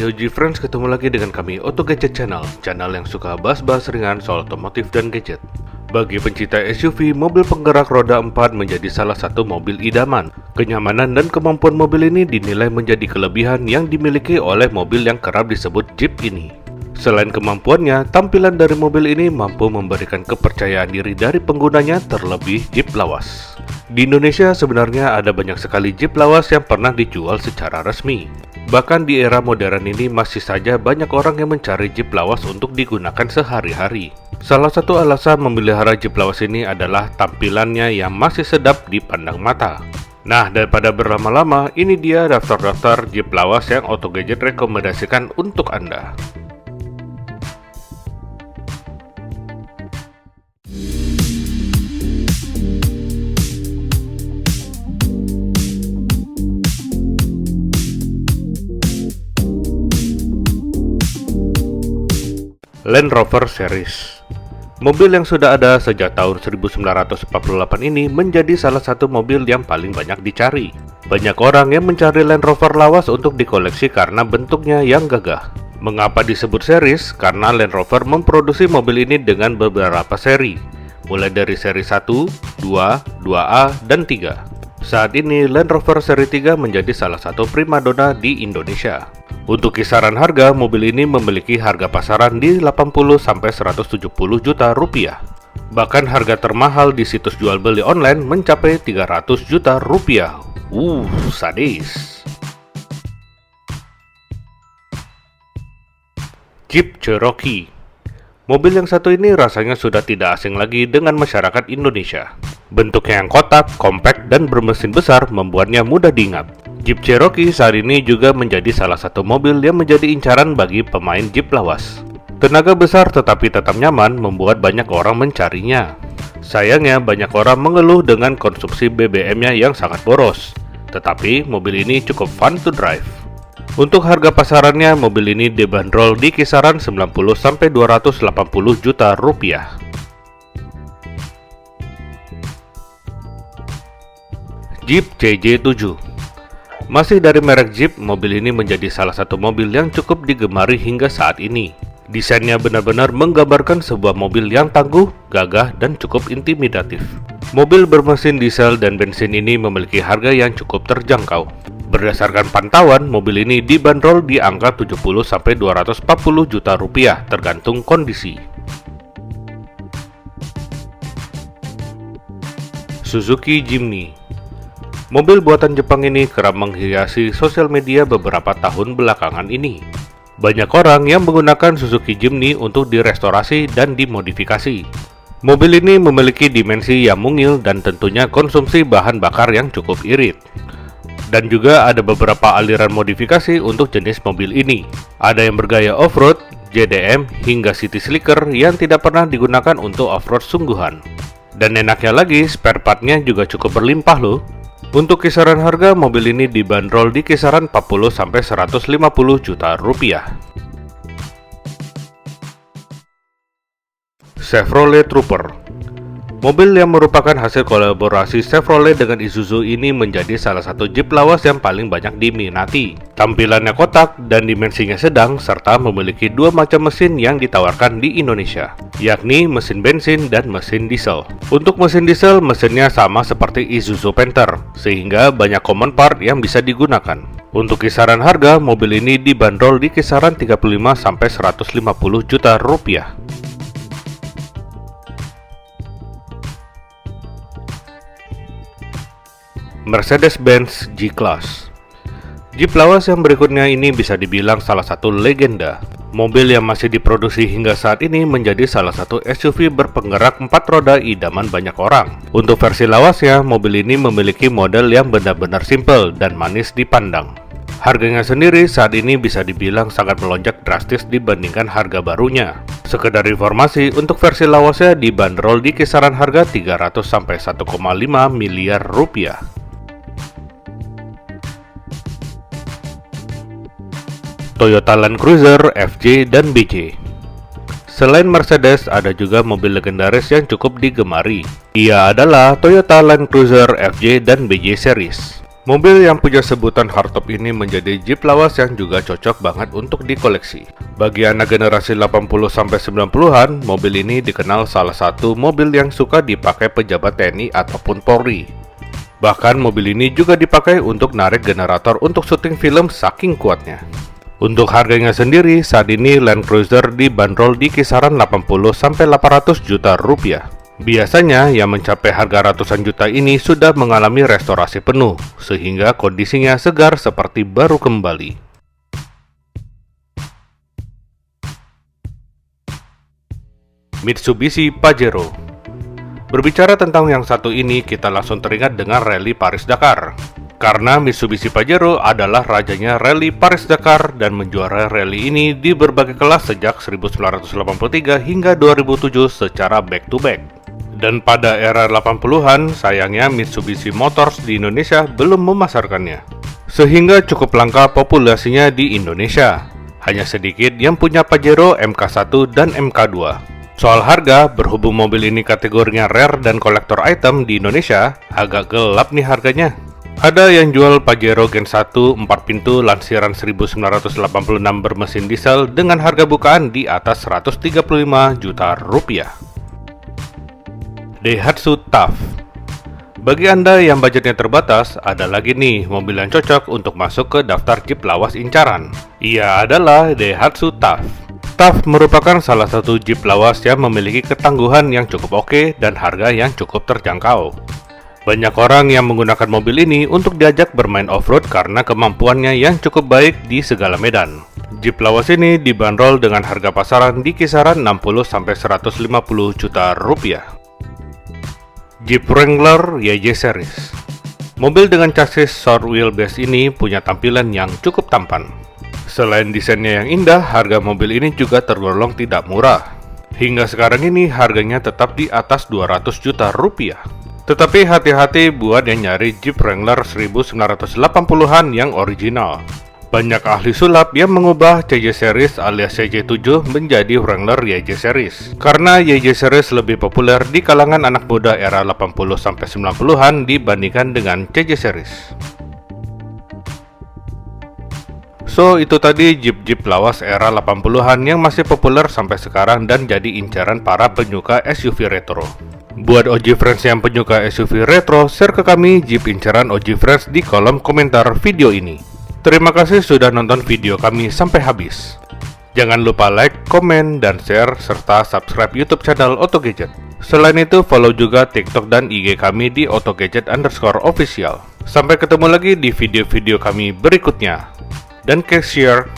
Ayo G-Friends, ketemu lagi dengan kami Auto Gadget Channel, channel yang suka bahas-bahas ringan soal otomotif dan gadget. Bagi pencinta SUV, mobil penggerak roda 4 menjadi salah satu mobil idaman. Kenyamanan dan kemampuan mobil ini dinilai menjadi kelebihan yang dimiliki oleh mobil yang kerap disebut Jeep ini. Selain kemampuannya, tampilan dari mobil ini mampu memberikan kepercayaan diri dari penggunanya, terlebih Jeep lawas. Di Indonesia sebenarnya ada banyak sekali Jeep lawas yang pernah dijual secara resmi. Bahkan di era modern ini masih saja banyak orang yang mencari Jeep lawas untuk digunakan sehari-hari. Salah satu alasan memelihara Jeep lawas ini adalah tampilannya yang masih sedap dipandang mata. Nah, daripada berlama-lama, ini dia daftar-daftar Jeep lawas yang Auto Gadget rekomendasikan untuk Anda. Land Rover Series. Mobil yang sudah ada sejak tahun 1948 ini menjadi salah satu mobil yang paling banyak dicari. Banyak orang yang mencari Land Rover lawas untuk dikoleksi karena bentuknya yang gagah. Mengapa disebut series? Karena Land Rover memproduksi mobil ini dengan beberapa seri, mulai dari seri 1, 2, 2A, dan 3. Saat ini Land Rover seri 3 menjadi salah satu primadona di Indonesia. Untuk kisaran harga, mobil ini memiliki harga pasaran di 80-170 juta rupiah. Bahkan harga termahal di situs jual beli online mencapai 300 juta rupiah. Sadis. Jeep Cherokee. Mobil yang satu ini rasanya sudah tidak asing lagi dengan masyarakat Indonesia. Bentuknya yang kotak, kompak, dan bermesin besar membuatnya mudah diingat. Jeep Cherokee saat ini juga menjadi salah satu mobil yang menjadi incaran bagi pemain Jeep lawas. Tenaga besar tetapi tetap nyaman membuat banyak orang mencarinya. Sayangnya banyak orang mengeluh dengan konsumsi BBM-nya yang sangat boros. Tetapi mobil ini cukup fun to drive. Untuk harga pasarannya, mobil ini dibanderol di kisaran 90-280 juta rupiah. Jeep CJ7. Masih dari merek Jeep, mobil ini menjadi salah satu mobil yang cukup digemari hingga saat ini. Desainnya benar-benar menggambarkan sebuah mobil yang tangguh, gagah, dan cukup intimidatif. Mobil bermesin diesel dan bensin ini memiliki harga yang cukup terjangkau. Berdasarkan pantauan, mobil ini dibanderol di angka 70-240 juta rupiah tergantung kondisi. Suzuki Jimny. Mobil buatan Jepang ini kerap menghiasi sosial media beberapa tahun belakangan ini. Banyak orang yang menggunakan Suzuki Jimny untuk direstorasi dan dimodifikasi. Mobil ini memiliki dimensi yang mungil dan tentunya konsumsi bahan bakar yang cukup irit. Dan juga ada beberapa aliran modifikasi untuk jenis mobil ini. Ada yang bergaya off-road, JDM, hingga city slicker yang tidak pernah digunakan untuk off-road sungguhan. Dan enaknya lagi, spare part-nya juga cukup berlimpah loh. Untuk kisaran harga, mobil ini dibanderol di kisaran 40-150 juta rupiah. Chevrolet Trooper. Mobil yang merupakan hasil kolaborasi Chevrolet dengan Isuzu ini menjadi salah satu Jeep lawas yang paling banyak diminati. Tampilannya kotak dan dimensinya sedang, serta memiliki dua macam mesin yang ditawarkan di Indonesia, yakni mesin bensin dan mesin diesel. Untuk mesin diesel, mesinnya sama seperti Isuzu Panther, sehingga banyak common part yang bisa digunakan. Untuk kisaran harga, mobil ini dibanderol di kisaran 35-150 juta rupiah. Mercedes-Benz G-Class. Jeep lawas yang berikutnya ini bisa dibilang salah satu legenda. Mobil yang masih diproduksi hingga saat ini menjadi salah satu SUV berpenggerak 4 roda idaman banyak orang. Untuk versi lawasnya, mobil ini memiliki model yang benar-benar simple dan manis dipandang. Harganya sendiri saat ini bisa dibilang sangat melonjak drastis dibandingkan harga barunya. Sekedar informasi, untuk versi lawasnya dibanderol di kisaran harga 300-1,5 miliar rupiah. Toyota Land Cruiser FJ dan BJ. Selain Mercedes, ada juga mobil legendaris yang cukup digemari. Ia adalah Toyota Land Cruiser FJ dan BJ series. Mobil yang punya sebutan hardtop ini menjadi Jeep lawas yang juga cocok banget untuk dikoleksi. Bagi anak generasi 80-90-an, mobil ini dikenal salah satu mobil yang suka dipakai pejabat TNI ataupun Polri. Bahkan mobil ini juga dipakai untuk narik generator untuk syuting film saking kuatnya. Untuk harganya sendiri, saat ini Land Cruiser dibanderol di kisaran 80-800 juta rupiah. Biasanya yang mencapai harga ratusan juta ini sudah mengalami restorasi penuh, sehingga kondisinya segar seperti baru kembali. Mitsubishi Pajero. Berbicara tentang yang satu ini, kita langsung teringat dengan rally Paris-Dakar. Karena Mitsubishi Pajero adalah rajanya rally Paris-Dakar dan menjuarai rally ini di berbagai kelas sejak 1983 hingga 2007 secara back-to-back. Dan pada era 80-an, sayangnya Mitsubishi Motors di Indonesia belum memasarkannya. Sehingga cukup langka populasinya di Indonesia. Hanya sedikit yang punya Pajero MK1 dan MK2. Soal harga, berhubung mobil ini kategorinya rare dan kolektor item di Indonesia, agak gelap nih harganya. Ada yang jual Pajero Gen 1 4 pintu lansiran 1986 bermesin diesel dengan harga bukaan di atas 135 juta rupiah. Daihatsu TAF. Bagi Anda yang budgetnya terbatas, ada lagi nih mobil yang cocok untuk masuk ke daftar Jeep lawas incaran. Ia adalah Daihatsu TAF. TAF merupakan salah satu Jeep lawas yang memiliki ketangguhan yang cukup oke dan harga yang cukup terjangkau. Banyak orang yang menggunakan mobil ini untuk diajak bermain off-road karena kemampuannya yang cukup baik di segala medan. Jeep lawas ini dibanderol dengan harga pasaran di kisaran 60-150 juta rupiah. Jeep Wrangler YJ Series. Mobil dengan chassis short wheelbase ini punya tampilan yang cukup tampan. Selain desainnya yang indah, harga mobil ini juga tergolong tidak murah. Hingga sekarang ini harganya tetap di atas 200 juta rupiah. Tetapi hati-hati buat yang nyari Jeep Wrangler 1980-an yang original. Banyak ahli sulap yang mengubah CJ Series alias CJ7 menjadi Wrangler YJ Series. Karena YJ Series lebih populer di kalangan anak muda era 80-90-an dibandingkan dengan CJ Series. So, itu tadi Jeep-Jeep lawas era 80-an yang masih populer sampai sekarang dan jadi incaran para penyuka SUV retro. Buat OG Friends yang penyuka SUV retro, share ke kami Jeep incaran OG Friends di kolom komentar video ini. Terima kasih sudah nonton video kami sampai habis. Jangan lupa like, komen, dan share, serta subscribe YouTube channel Auto Gadget. Selain itu, follow juga TikTok dan IG kami di autogadget_official. Sampai ketemu lagi di video-video kami berikutnya. Dan share